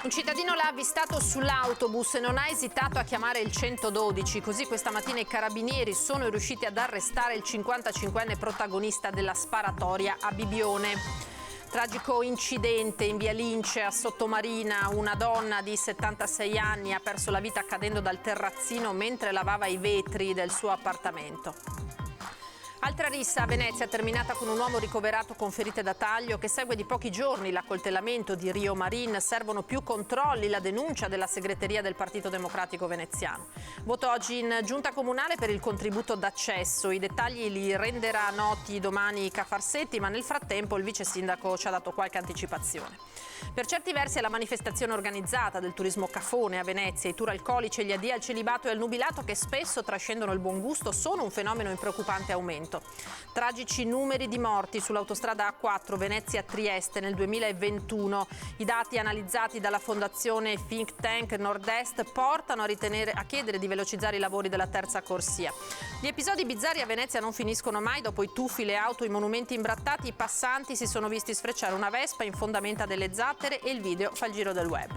Un cittadino l'ha avvistato sull'autobus e non ha esitato a chiamare il 112. Così questa mattina i carabinieri sono riusciti ad arrestare il 55enne protagonista della sparatoria a Bibbione. Tragico incidente in via Lince a Sottomarina. Una donna di 76 anni ha perso la vita cadendo dal terrazzino mentre lavava i vetri del suo appartamento. Altra rissa a Venezia, terminata con un uomo ricoverato con ferite da taglio che segue di pochi giorni l'accoltellamento di Rio Marin. Servono più controlli, la denuncia della segreteria del Partito Democratico veneziano. Voto oggi in giunta comunale per il contributo d'accesso. I dettagli li renderà noti domani Cafarsetti, ma nel frattempo il vice sindaco ci ha dato qualche anticipazione. Per certi versi è la manifestazione organizzata del turismo cafone a Venezia. I tour alcolici, gli addii al celibato e al nubilato, che spesso trascendono il buon gusto, sono un fenomeno in preoccupante aumento. Tragici numeri di morti sull'autostrada A4 Venezia-Trieste nel 2021. I dati analizzati dalla fondazione Think Tank Nord-Est portano a chiedere di velocizzare i lavori della terza corsia. Gli episodi bizzarri a Venezia non finiscono mai. Dopo i tuffi, le auto, i monumenti imbrattati, i passanti si sono visti sfrecciare una Vespa in fondamenta delle zattere e il video fa il giro del web.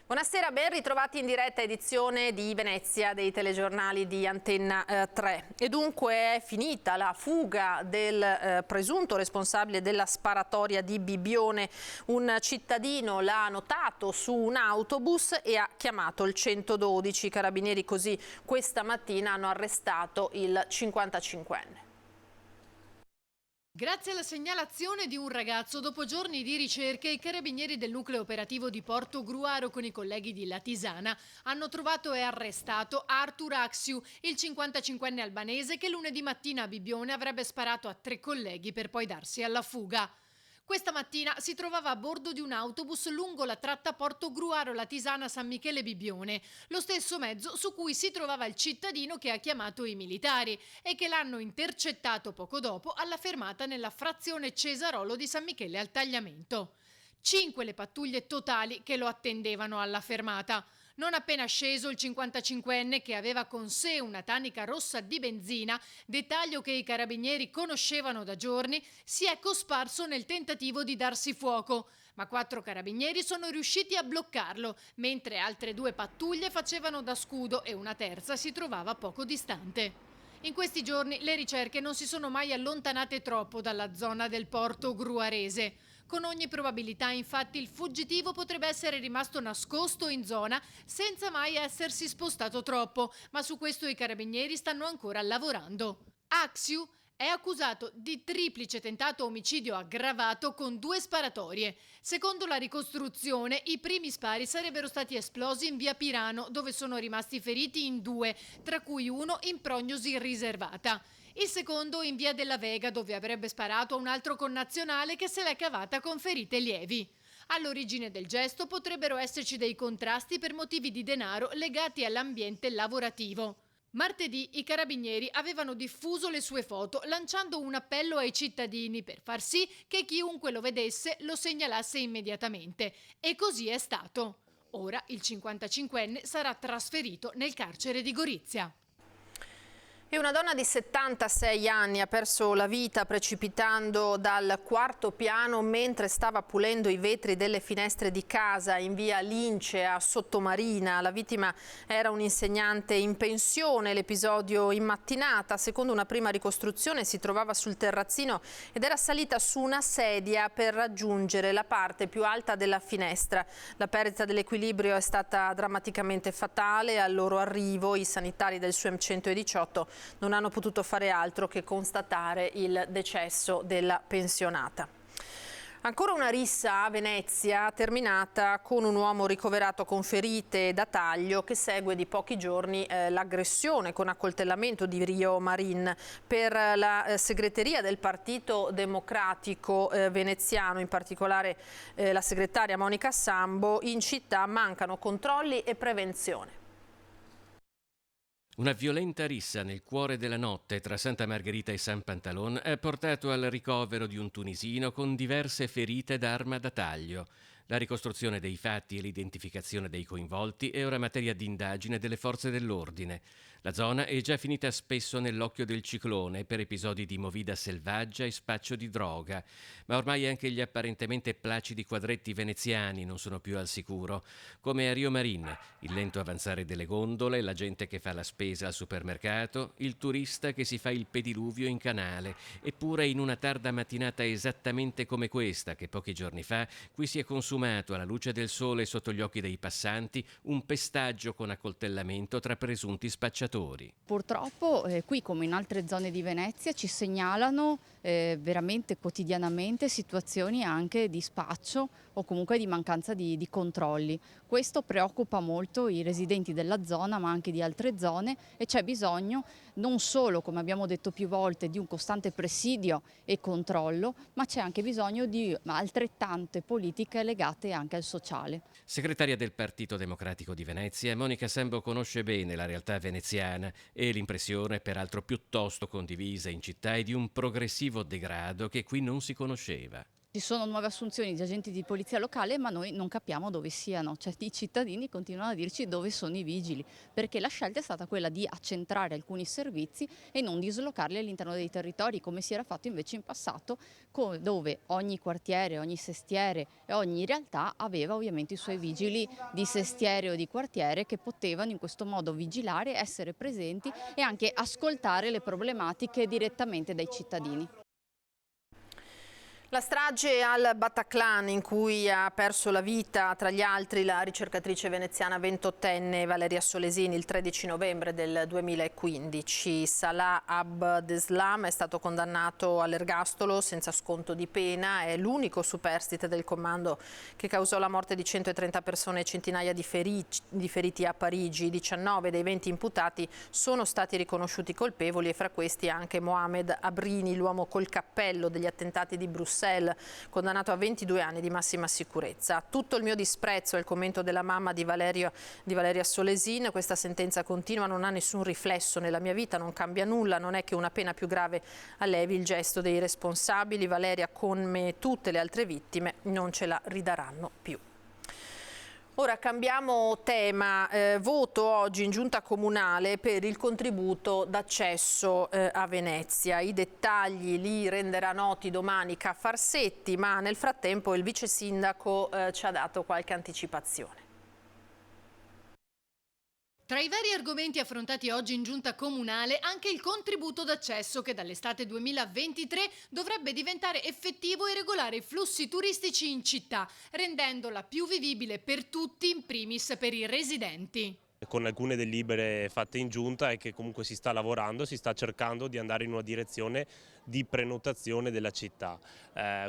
Buonasera, ben ritrovati in diretta edizione di Venezia dei telegiornali di Antenna 3. E dunque è finita la fuga del presunto responsabile della sparatoria di Bibbione. Un cittadino l'ha notato su un autobus e ha chiamato il 112. I carabinieri così questa mattina hanno arrestato il 55enne. Grazie alla segnalazione di un ragazzo, dopo giorni di ricerche, i carabinieri del nucleo operativo di Porto Gruaro con i colleghi di Latisana hanno trovato e arrestato Arthur Axiu, il 55enne albanese che lunedì mattina a Bibbione avrebbe sparato a 3 colleghi per poi darsi alla fuga. Questa mattina si trovava a bordo di un autobus lungo la tratta Porto Gruaro-Latisana San Michele Bibbione, lo stesso mezzo su cui si trovava il cittadino che ha chiamato i militari e che l'hanno intercettato poco dopo alla fermata nella frazione Cesarolo di San Michele al Tagliamento. 5 le pattuglie totali che lo attendevano alla fermata. Non appena sceso, il 55enne, che aveva con sé una tanica rossa di benzina, dettaglio che i carabinieri conoscevano da giorni, si è cosparso nel tentativo di darsi fuoco. Ma 4 carabinieri sono riusciti a bloccarlo, mentre altre 2 pattuglie facevano da scudo e una terza si trovava poco distante. In questi giorni le ricerche non si sono mai allontanate troppo dalla zona del porto gruarese. Con ogni probabilità, infatti, il fuggitivo potrebbe essere rimasto nascosto in zona senza mai essersi spostato troppo, ma su questo i carabinieri stanno ancora lavorando. Axiu è accusato di triplice tentato omicidio aggravato con 2 sparatorie. Secondo la ricostruzione, i primi spari sarebbero stati esplosi in via Pirano, dove sono rimasti feriti in 2, tra cui uno in prognosi riservata. Il secondo in via della Vega, dove avrebbe sparato a un altro connazionale che se l'è cavata con ferite lievi. All'origine del gesto potrebbero esserci dei contrasti per motivi di denaro legati all'ambiente lavorativo. Martedì i carabinieri avevano diffuso le sue foto lanciando un appello ai cittadini per far sì che chiunque lo vedesse lo segnalasse immediatamente. E così è stato. Ora il 55enne sarà trasferito nel carcere di Gorizia. E una donna di 76 anni ha perso la vita precipitando dal 4º piano mentre stava pulendo i vetri delle finestre di casa in via Lince a Sottomarina. La vittima era un insegnante in pensione. L'episodio in mattinata, secondo una prima ricostruzione, si trovava sul terrazzino ed era salita su una sedia per raggiungere la parte più alta della finestra. La perdita dell'equilibrio è stata drammaticamente fatale. Al loro arrivo i sanitari del SUEM 118 non hanno potuto fare altro che constatare il decesso della pensionata. Ancora una rissa a Venezia, terminata con un uomo ricoverato con ferite da taglio che segue di pochi giorni l'aggressione con accoltellamento di Rio Marin. Per la segreteria del Partito Democratico veneziano, in particolare la segretaria Monica Sambo, in città mancano controlli e prevenzione. Una violenta rissa nel cuore della notte tra Santa Margherita e San Pantalon ha portato al ricovero di un tunisino con diverse ferite d'arma da taglio. La ricostruzione dei fatti e l'identificazione dei coinvolti è ora materia di indagine delle forze dell'ordine. La zona è già finita spesso nell'occhio del ciclone per episodi di movida selvaggia e spaccio di droga, ma ormai anche gli apparentemente placidi quadretti veneziani non sono più al sicuro, come a Rio Marin, il lento avanzare delle gondole, la gente che fa la spesa al supermercato, il turista che si fa il pediluvio in canale, eppure in una tarda mattinata esattamente come questa che pochi giorni fa qui si è consumato alla luce del sole sotto gli occhi dei passanti un pestaggio con accoltellamento tra presunti spacciatori. Purtroppo qui come in altre zone di Venezia ci segnalano veramente quotidianamente situazioni anche di spaccio o comunque di mancanza di controlli. Questo preoccupa molto i residenti della zona ma anche di altre zone e c'è bisogno non solo, come abbiamo detto più volte, di un costante presidio e controllo, ma c'è anche bisogno di altrettante politiche legate anche al sociale. Segretaria del Partito Democratico di Venezia, Monica Sembo conosce bene la realtà veneziana e l'impressione, peraltro piuttosto condivisa in città, è di un progressivo degrado che qui non si conosceva. Ci sono nuove assunzioni di agenti di polizia locale ma noi non capiamo dove siano, cioè i cittadini continuano a dirci dove sono i vigili, perché la scelta è stata quella di accentrare alcuni servizi e non dislocarli all'interno dei territori come si era fatto invece in passato, dove ogni quartiere, ogni sestiere e ogni realtà aveva ovviamente i suoi vigili di sestiere o di quartiere che potevano in questo modo vigilare, essere presenti e anche ascoltare le problematiche direttamente dai cittadini. La strage al Bataclan in cui ha perso la vita tra gli altri la ricercatrice veneziana 28enne Valeria Solesini il 13 novembre del 2015. Salah Abdeslam è stato condannato all'ergastolo senza sconto di pena, è l'unico superstite del comando che causò la morte di 130 persone e centinaia di feriti a Parigi. 19 dei 20 imputati sono stati riconosciuti colpevoli e fra questi anche Mohamed Abrini, l'uomo col cappello degli attentati di Bruxelles, condannato a 22 anni di massima sicurezza. Tutto il mio disprezzo è il commento della mamma di Valeria Solesin. Questa sentenza continua, non ha nessun riflesso nella mia vita, non cambia nulla, non è che una pena più grave allevi il gesto dei responsabili. Valeria, come tutte le altre vittime, non ce la ridaranno più. Ora cambiamo tema, voto oggi in giunta comunale per il contributo d'accesso a Venezia. I dettagli li renderà noti domani Farsetti, ma nel frattempo il vice sindaco ci ha dato qualche anticipazione. Tra i vari argomenti affrontati oggi in giunta comunale anche il contributo d'accesso che dall'estate 2023 dovrebbe diventare effettivo e regolare i flussi turistici in città, rendendola più vivibile per tutti, in primis per i residenti. Con alcune delibere fatte in giunta è che comunque si sta lavorando, si sta cercando di andare in una direzione di prenotazione della città.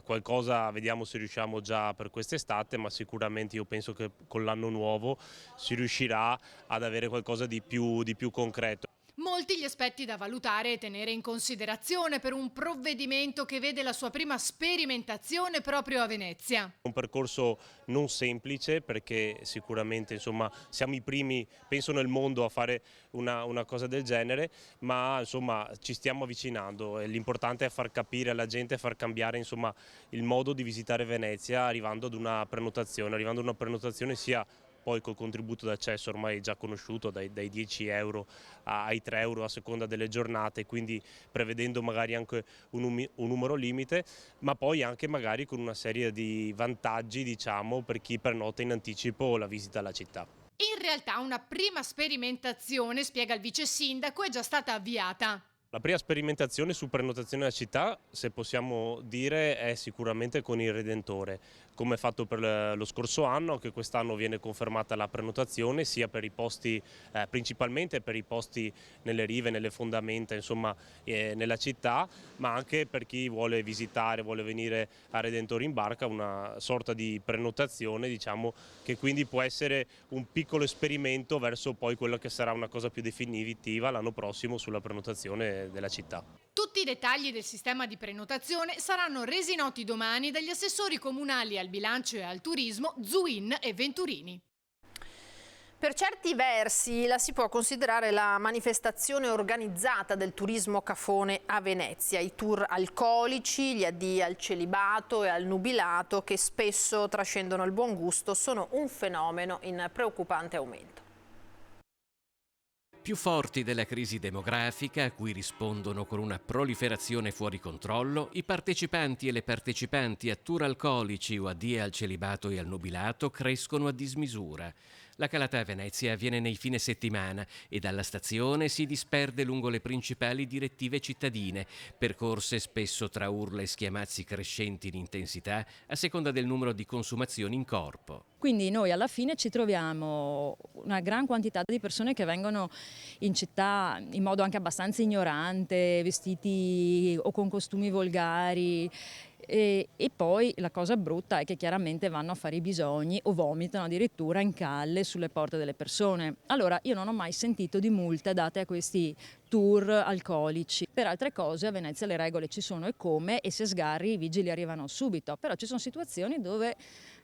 Qualcosa vediamo se riusciamo già per quest'estate, ma sicuramente io penso che con l'anno nuovo si riuscirà ad avere qualcosa di più concreto. Molti gli aspetti da valutare e tenere in considerazione per un provvedimento che vede la sua prima sperimentazione proprio a Venezia. Un percorso non semplice perché sicuramente insomma, siamo i primi, penso nel mondo, a fare una cosa del genere, ma insomma, ci stiamo avvicinando e l'importante è far capire alla gente, far cambiare insomma, il modo di visitare Venezia arrivando ad una prenotazione sia poi col contributo d'accesso ormai già conosciuto dai 10 euro ai 3 euro a seconda delle giornate, quindi prevedendo magari anche un numero limite, ma poi anche magari con una serie di vantaggi diciamo per chi prenota in anticipo la visita alla città. In realtà una prima sperimentazione, spiega il vice sindaco, è già stata avviata. La prima sperimentazione su prenotazione della città, se possiamo dire, è sicuramente con il Redentore, come fatto per lo scorso anno, anche quest'anno viene confermata la prenotazione sia per i posti, principalmente per i posti nelle rive, nelle fondamenta, insomma nella città, ma anche per chi vuole visitare, vuole venire a Redentore in barca, una sorta di prenotazione, diciamo, che quindi può essere un piccolo esperimento verso poi quello che sarà una cosa più definitiva l'anno prossimo sulla prenotazione della città. Tutti i dettagli del sistema di prenotazione saranno resi noti domani dagli assessori comunali al bilancio e al turismo Zuin e Venturini. Per certi versi la si può considerare la manifestazione organizzata del turismo cafone a Venezia, i tour alcolici, gli addii al celibato e al nubilato che spesso trascendono il buon gusto sono un fenomeno in preoccupante aumento. Più forti della crisi demografica, a cui rispondono con una proliferazione fuori controllo, i partecipanti e le partecipanti a tour alcolici o addii al celibato e al nubilato crescono a dismisura. La calata a Venezia avviene nei fine settimana e dalla stazione si disperde lungo le principali direttive cittadine, percorse spesso tra urla e schiamazzi crescenti in intensità a seconda del numero di consumazioni in corpo. Quindi noi alla fine ci troviamo una gran quantità di persone che vengono in città in modo anche abbastanza ignorante, vestiti o con costumi volgari. E poi la cosa brutta è che chiaramente vanno a fare i bisogni o vomitano addirittura in calle sulle porte delle persone. Allora io non ho mai sentito di multe date a questi tour alcolici. Per altre cose a Venezia le regole ci sono e come, e se sgarri i vigili arrivano subito, però ci sono situazioni dove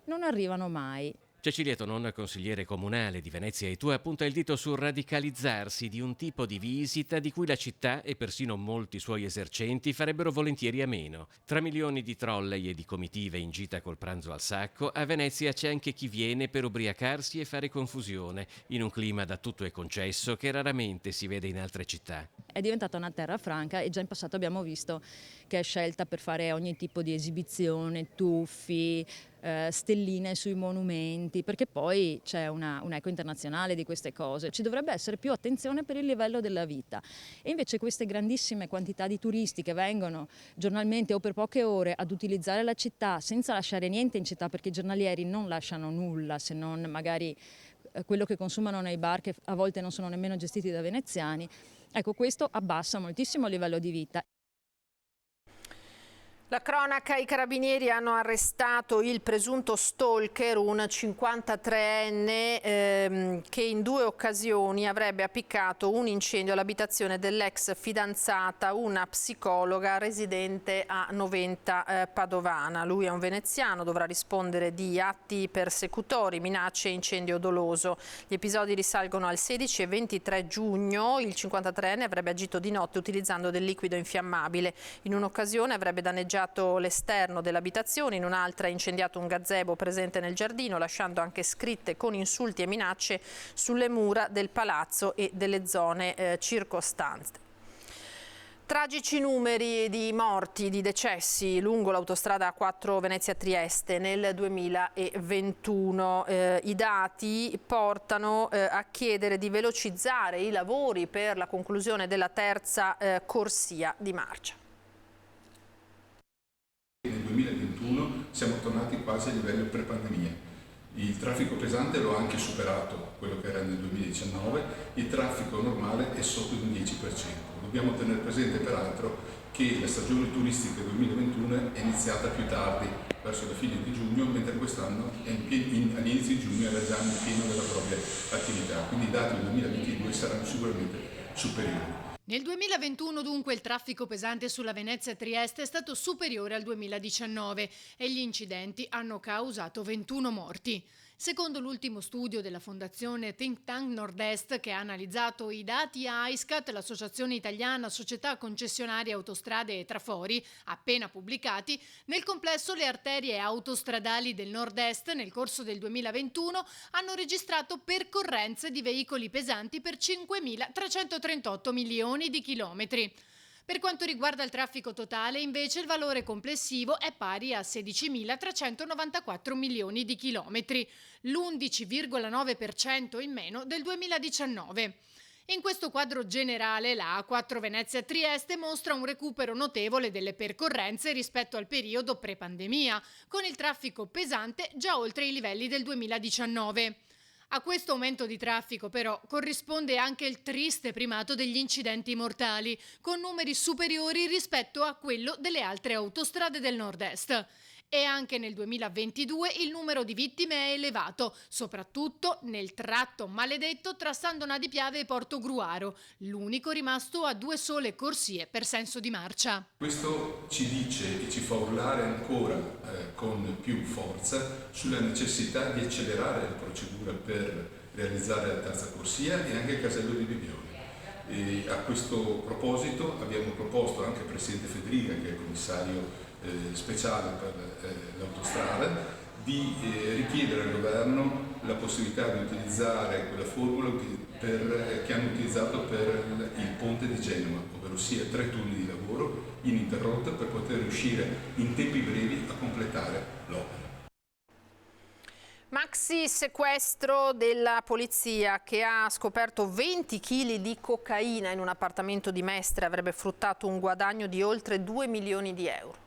non arrivano mai. Cecilia Tonon, consigliere comunale di Venezia e Tua, punta il dito sul radicalizzarsi di un tipo di visita di cui la città e persino molti suoi esercenti farebbero volentieri a meno. Tra milioni di trolley e di comitive in gita col pranzo al sacco, a Venezia c'è anche chi viene per ubriacarsi e fare confusione, in un clima da tutto è concesso che raramente si vede in altre città. È diventata una terra franca e già in passato abbiamo visto che è scelta per fare ogni tipo di esibizione, tuffi, stelline sui monumenti, perché poi c'è un'eco internazionale di queste cose. Ci dovrebbe essere più attenzione per il livello della vita e invece queste grandissime quantità di turisti che vengono giornalmente o per poche ore ad utilizzare la città senza lasciare niente in città, perché i giornalieri non lasciano nulla se non magari quello che consumano nei bar, che a volte non sono nemmeno gestiti da veneziani. Ecco, questo abbassa moltissimo il livello di vita. La cronaca: i carabinieri hanno arrestato il presunto stalker, un 53enne che in 2 occasioni avrebbe appiccato un incendio all'abitazione dell'ex fidanzata, una psicologa residente a Noventa Padovana. Lui è un veneziano, dovrà rispondere di atti persecutori, minacce e incendio doloso. Gli episodi risalgono al 16 e 23 giugno. Il 53enne avrebbe agito di notte utilizzando del liquido infiammabile. In un'occasione avrebbe danneggiato l'esterno dell'abitazione, in un'altra ha incendiato un gazebo presente nel giardino, lasciando anche scritte con insulti e minacce sulle mura del palazzo e delle zone circostanti. Tragici numeri di morti, di decessi lungo l'autostrada A4 Venezia-Trieste nel 2021. I dati portano a chiedere di velocizzare i lavori per la conclusione della terza corsia di marcia. Nel 2021 siamo tornati quasi a livello pre-pandemia. Il traffico pesante lo ha anche superato, quello che era nel 2019, il traffico normale è sotto il 10%. Dobbiamo tenere presente peraltro che la stagione turistica 2021 è iniziata più tardi, verso la fine di giugno, mentre quest'anno all'inizio di giugno era già nel pieno della propria attività, quindi i dati del 2022 saranno sicuramente superiori. Nel 2021 dunque il traffico pesante sulla Venezia-Trieste è stato superiore al 2019 e gli incidenti hanno causato 21 morti. Secondo l'ultimo studio della Fondazione Think Tank Nord-Est, che ha analizzato i dati AISCAT, l'Associazione Italiana Società Concessionarie Autostrade e Trafori, appena pubblicati, nel complesso le arterie autostradali del Nord-Est nel corso del 2021 hanno registrato percorrenze di veicoli pesanti per 5.338 milioni di chilometri. Per quanto riguarda il traffico totale, invece, il valore complessivo è pari a 16.394 milioni di chilometri, l'11,9% in meno del 2019. In questo quadro generale, la A4 Venezia-Trieste mostra un recupero notevole delle percorrenze rispetto al periodo pre-pandemia, con il traffico pesante già oltre i livelli del 2019. A questo aumento di traffico però corrisponde anche il triste primato degli incidenti mortali, con numeri superiori rispetto a quello delle altre autostrade del Nord-Est. E anche nel 2022 il numero di vittime è elevato, soprattutto nel tratto maledetto tra San Donà di Piave e Porto Gruaro, l'unico rimasto a 2 sole corsie per senso di marcia. Questo ci dice e ci fa urlare ancora con più forza sulla necessità di accelerare la procedura per realizzare la terza corsia e anche il casello di Bibione. E a questo proposito abbiamo proposto anche al Presidente Federica, che è il commissario speciale per l'autostrada, di richiedere al governo la possibilità di utilizzare quella formula che hanno utilizzato per il ponte di Genova, ovvero sia 3 turni di lavoro ininterrotta per poter riuscire in tempi brevi a completare l'opera. Maxi sequestro della polizia che ha scoperto 20 kg di cocaina in un appartamento di Mestre, avrebbe fruttato un guadagno di oltre 2 milioni di euro.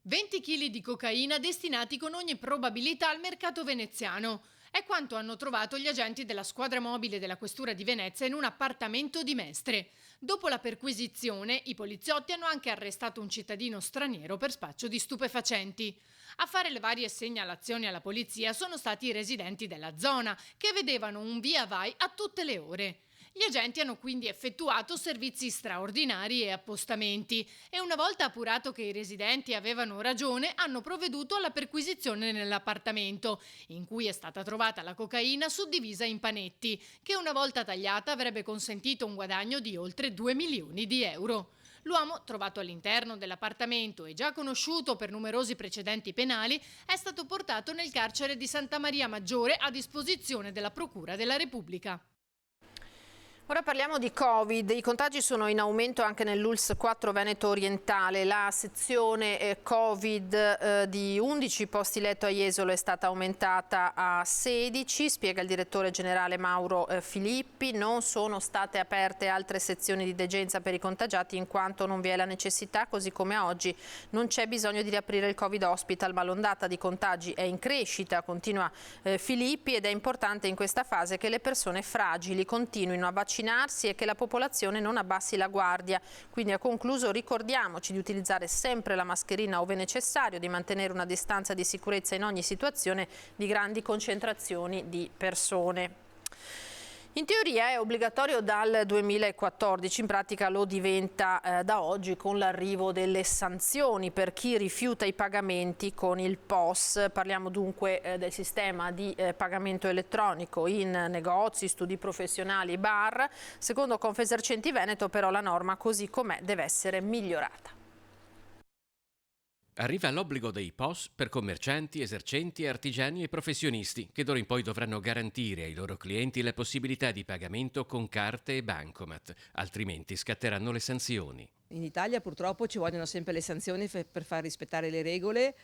20 kg di cocaina destinati con ogni probabilità al mercato veneziano. È quanto hanno trovato gli agenti della squadra mobile della Questura di Venezia in un appartamento di Mestre. Dopo la perquisizione, i poliziotti hanno anche arrestato un cittadino straniero per spaccio di stupefacenti. A fare le varie segnalazioni alla polizia sono stati i residenti della zona, che vedevano un via vai a tutte le ore. Gli agenti hanno quindi effettuato servizi straordinari e appostamenti e una volta appurato che i residenti avevano ragione hanno provveduto alla perquisizione nell'appartamento, in cui è stata trovata la cocaina suddivisa in panetti, che una volta tagliata avrebbe consentito un guadagno di oltre 2 milioni di euro. L'uomo, trovato all'interno dell'appartamento e già conosciuto per numerosi precedenti penali, è stato portato nel carcere di Santa Maria Maggiore a disposizione della Procura della Repubblica. Ora parliamo di Covid. I contagi sono in aumento anche nell'ULSS 4 Veneto Orientale. La sezione Covid di 11 posti letto a Jesolo è stata aumentata a 16, spiega il direttore generale Mauro Filippi. Non sono state aperte altre sezioni di degenza per i contagiati in quanto non vi è la necessità, così come oggi non c'è bisogno di riaprire il Covid Hospital, ma l'ondata di contagi è in crescita, continua Filippi, ed è importante in questa fase che le persone fragili continuino a vaccinarsi e che la popolazione non abbassi la guardia. Quindi ha concluso: ricordiamoci di utilizzare sempre la mascherina ove necessario, di mantenere una distanza di sicurezza in ogni situazione di grandi concentrazioni di persone. In teoria è obbligatorio dal 2014, in pratica lo diventa da oggi con l'arrivo delle sanzioni per chi rifiuta i pagamenti con il POS. Parliamo dunque del sistema di pagamento elettronico in negozi, studi professionali, bar. Secondo Confesercenti Veneto però la norma così com'è deve essere migliorata. Arriva l'obbligo dei POS per commercianti, esercenti, artigiani e professionisti, che d'ora in poi dovranno garantire ai loro clienti la possibilità di pagamento con carte e bancomat, altrimenti scatteranno le sanzioni. In Italia purtroppo ci vogliono sempre le sanzioni per far rispettare le regole.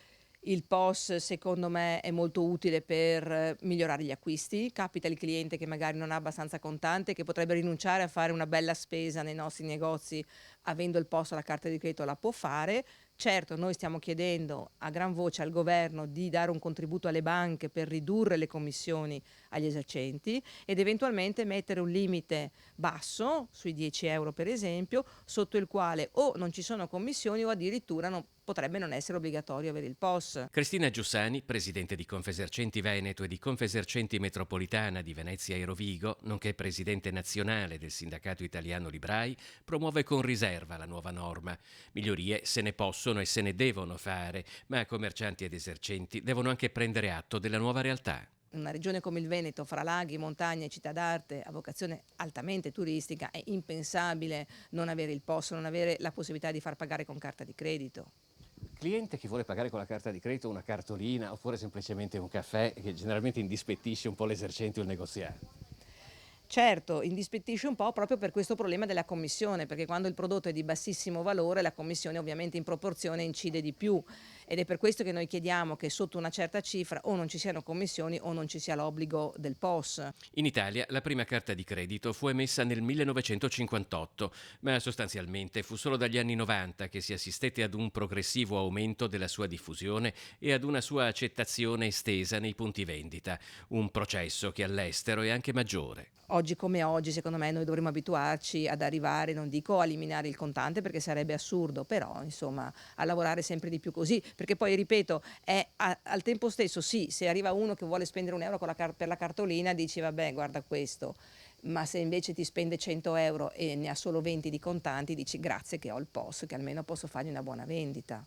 Il POS secondo me è molto utile per migliorare gli acquisti. Capita il cliente che magari non ha abbastanza contante, che potrebbe rinunciare a fare una bella spesa nei nostri negozi, avendo il POS o la carta di credito la può fare. Certo, noi stiamo chiedendo a gran voce al governo di dare un contributo alle banche per ridurre le commissioni agli esercenti ed eventualmente mettere un limite basso, sui 10 euro per esempio, sotto il quale o non ci sono commissioni o addirittura potrebbe non essere obbligatorio avere il POS. Cristina Giussani, presidente di Confesercenti Veneto e di Confesercenti Metropolitana di Venezia e Rovigo, nonché presidente nazionale del Sindacato Italiano Librai, promuove con riserva la nuova norma. Migliorie se ne possono e se ne devono fare, ma commercianti ed esercenti devono anche prendere atto della nuova realtà. Una regione come il Veneto, fra laghi, montagne e città d'arte, a vocazione altamente turistica, è impensabile non avere il POS, non avere la possibilità di far pagare con carta di credito. Cliente che vuole pagare con la carta di credito una cartolina oppure semplicemente un caffè, che generalmente indispettisce un po' l'esercente o il negoziante. Certo, indispettisce un po' proprio per questo problema della commissione, perché quando il prodotto è di bassissimo valore la commissione ovviamente in proporzione incide di più ed è per questo che noi chiediamo che sotto una certa cifra o non ci siano commissioni o non ci sia l'obbligo del POS. In Italia la prima carta di credito fu emessa nel 1958, ma sostanzialmente fu solo dagli anni 90 che si assistette ad un progressivo aumento della sua diffusione e ad una sua accettazione estesa nei punti vendita, un processo che all'estero è anche maggiore. Oggi come oggi, secondo me, noi dovremmo abituarci ad arrivare, non dico a eliminare il contante perché sarebbe assurdo, però insomma a lavorare sempre di più così, perché poi ripeto, è al tempo stesso sì, se arriva uno che vuole spendere €1 per la cartolina dici vabbè guarda questo, ma se invece ti spende 100 euro e ne ha solo 20 di contanti dici grazie che ho il POS, che almeno posso fargli una buona vendita.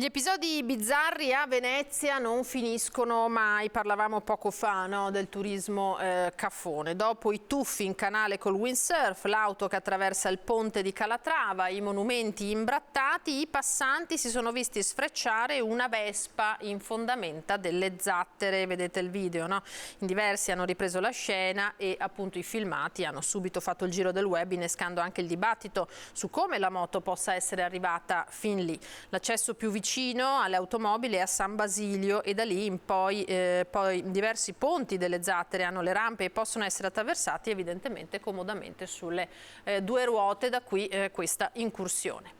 Gli episodi bizzarri a Venezia non finiscono mai, parlavamo poco fa, no, del turismo caffone. Dopo i tuffi in canale col windsurf, l'auto che attraversa il ponte di Calatrava, i monumenti imbrattati, i passanti si sono visti sfrecciare una Vespa in fondamenta delle Zattere. Vedete il video, no? In diversi hanno ripreso la scena e appunto i filmati hanno subito fatto il giro del web, innescando anche il dibattito su come la moto possa essere arrivata fin lì. L'accesso più vicino alle automobili è a San Basilio e da lì in poi diversi ponti delle Zattere hanno le rampe e possono essere attraversati evidentemente comodamente sulle due ruote, da qui questa incursione.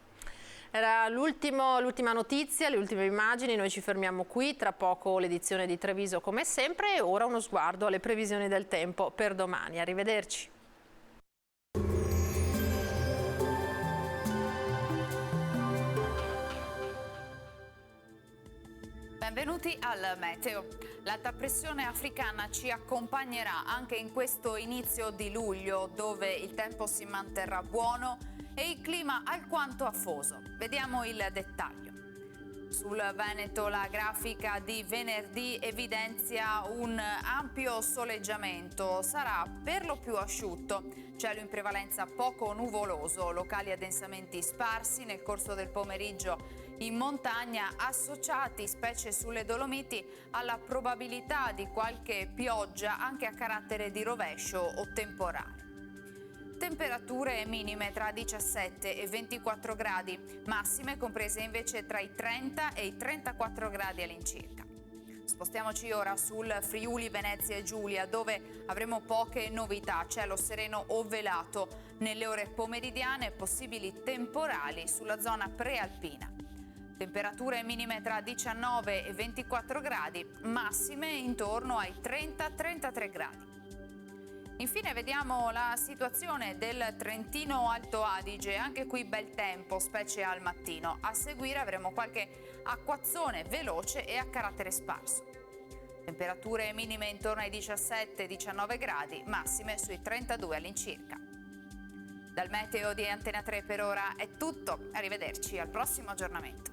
Era l'ultima notizia, le ultime immagini, noi ci fermiamo qui, tra poco l'edizione di Treviso come sempre e ora uno sguardo alle previsioni del tempo per domani. Arrivederci. Benvenuti al Meteo. L'alta pressione africana ci accompagnerà anche in questo inizio di luglio, dove il tempo si manterrà buono e il clima alquanto afoso. Vediamo il dettaglio. Sul Veneto la grafica di venerdì evidenzia un ampio soleggiamento, sarà per lo più asciutto, cielo in prevalenza poco nuvoloso, locali addensamenti sparsi nel corso del pomeriggio in montagna, associati, specie sulle Dolomiti, alla probabilità di qualche pioggia anche a carattere di rovescio o temporale. Temperature minime tra 17 e 24 gradi, massime comprese invece tra i 30 e i 34 gradi all'incirca. Spostiamoci ora sul Friuli, Venezia e Giulia, dove avremo poche novità, cielo sereno o velato nelle ore pomeridiane e possibili temporali sulla zona prealpina. Temperature minime tra 19 e 24 gradi, massime intorno ai 30-33 gradi. Infine vediamo la situazione del Trentino Alto Adige, anche qui bel tempo, specie al mattino. A seguire avremo qualche acquazzone veloce e a carattere sparso. Temperature minime intorno ai 17-19 gradi, massime sui 32 all'incirca. Dal meteo di Antena 3 per ora è tutto, arrivederci al prossimo aggiornamento.